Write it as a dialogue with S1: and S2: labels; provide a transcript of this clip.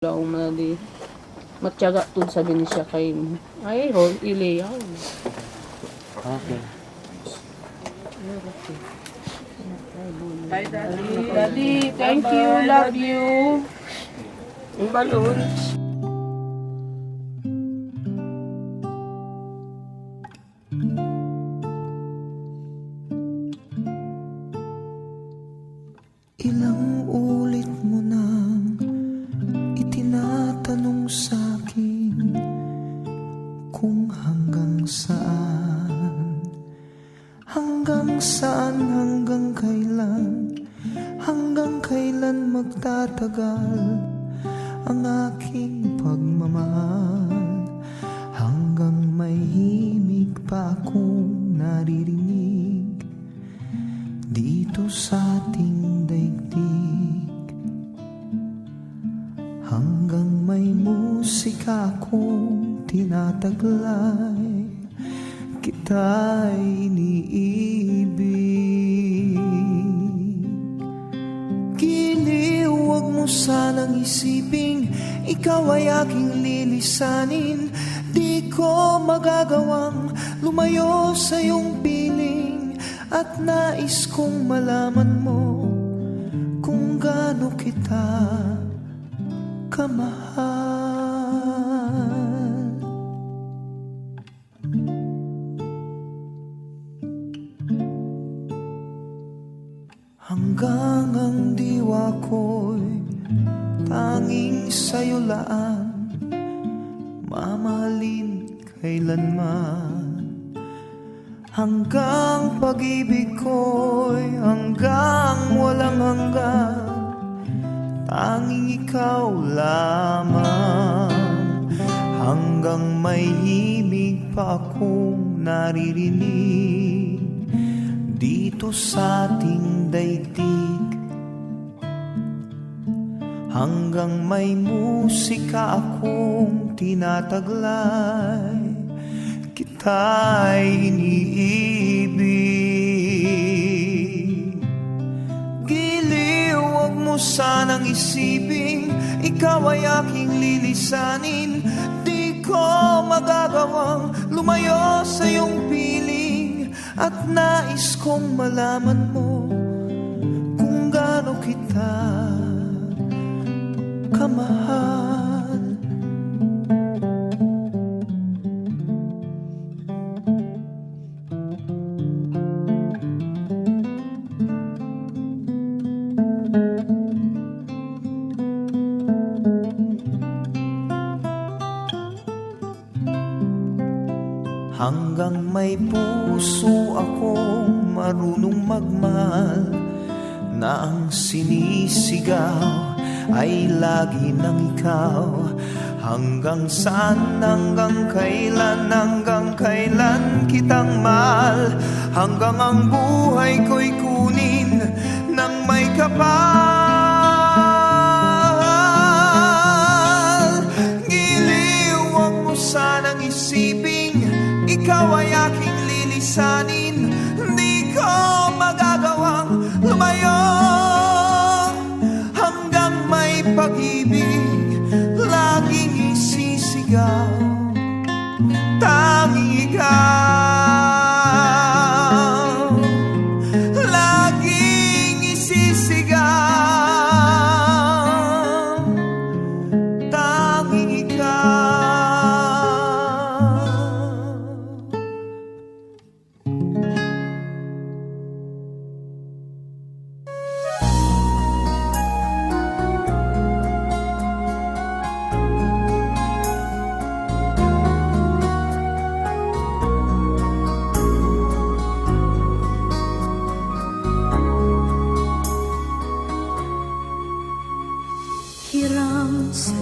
S1: Lang na di matyaga tud sabi ni siya kay ay hol ilayaw.
S2: Okay.
S1: Bye daddy. Daddy, thank you, love you. Ang balloons.
S3: Ilang ulit mo nang itinatanong sa'kin kung hanggang saan, hanggang kailan magtatagal ang aking pagmamahal, hanggang may himig pa akong naririnig dito sa ating daigdig, hanggang may musika akong tinataglay, kita'y iniibig. Giliw, huwag mo sanang isiping ikaw ay aking lilisanin. Di ko magagawang lumayo sa iyong piling, at nais kong malaman mo kung gaano kita kamahal. Hanggang ang diwa ko'y tanging sa'yo laan, mamahalin kailanman. Hanggang pag-ibig ko'y hanggang walang hanggan, tanging ikaw lamang. Hanggang may himig pa akong naririnig dito sa ating daigdig, hanggang may musika akong tinataglay, kita'y iniibig. Giliw, huwag mo sanang isiping ikaw ay aking lilisanin. Di ko magagawang lumayo sa iyong piling, at nais kong malaman mo kung gaano kita kamahal. Hanggang may puso akong marunong magmahal, na ang sinisigaw ay lagi ng ikaw. Hanggang saan, hanggang kailan kitang mahal, hanggang ang buhay ko'y kunin ng may kapal. Giliw, huwag mo sanang isiping ikaw ay aking lilisanin. Di ko magagawang lumayo, hanggang may pag-ibig laging isisigaw, tanging ikaw laging isisigaw, tanging ikaw.
S4: Hiram sa